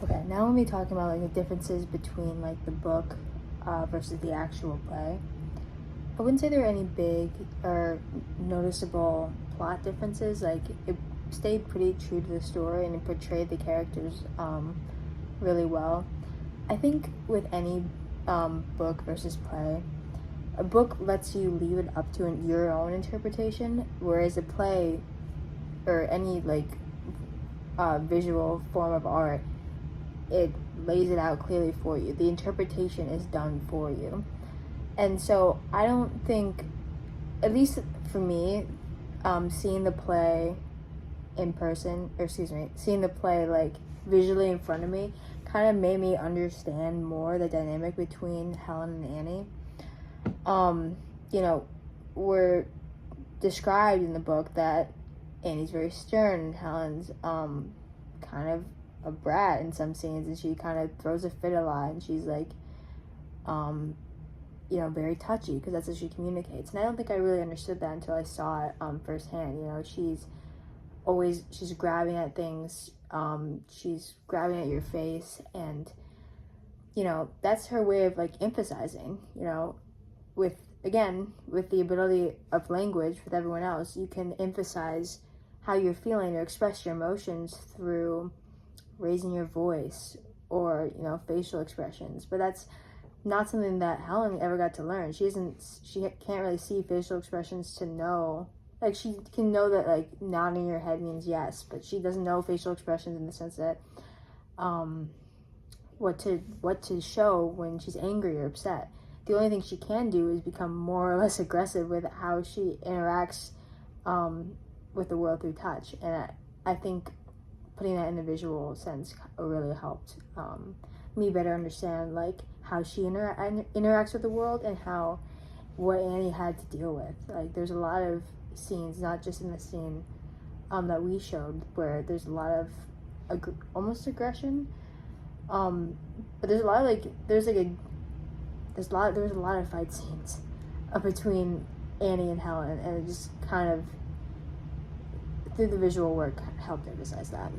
Okay, now when we talking about like the differences between like the book versus the actual play, I wouldn't say there are any big or noticeable plot differences. Like it stayed pretty true to the story and it portrayed the characters really well. I think with any book versus play, a book lets you leave it up to your own interpretation, whereas a play or any like visual form of art, it lays it out clearly for you. The interpretation is done for you. And so I don't think, at least for me, seeing the play in person, or excuse me, seeing the play like visually in front of me kind of made me understand more the dynamic between Helen and Annie. You know, we're described in the book that Annie's very stern and Helen's kind of a brat in some scenes, and she kind of throws a fit a lot, and she's like very touchy because that's how she communicates. And I don't think I really understood that until I saw it firsthand. She's grabbing at things, she's grabbing at your face, and that's her way of like emphasizing, with the ability of language with everyone else, you can emphasize how you're feeling or express your emotions through raising your voice or facial expressions. But that's not something that Helen ever got to learn. She can't really see facial expressions to know, like she can know that like nodding your head means yes, but she doesn't know facial expressions in the sense that what to show when she's angry or upset. The only thing she can do is become more or less aggressive with how she interacts with the world through touch. And I think putting that in the visual sense really helped me better understand like how she interacts with the world and what Annie had to deal with. Like there's a lot of scenes, not just in the scene that we showed, where there's a lot of almost aggression, but there's a lot of like there was a lot of fight scenes between Annie and Helen, and it just kind of through the visual work helped emphasize that.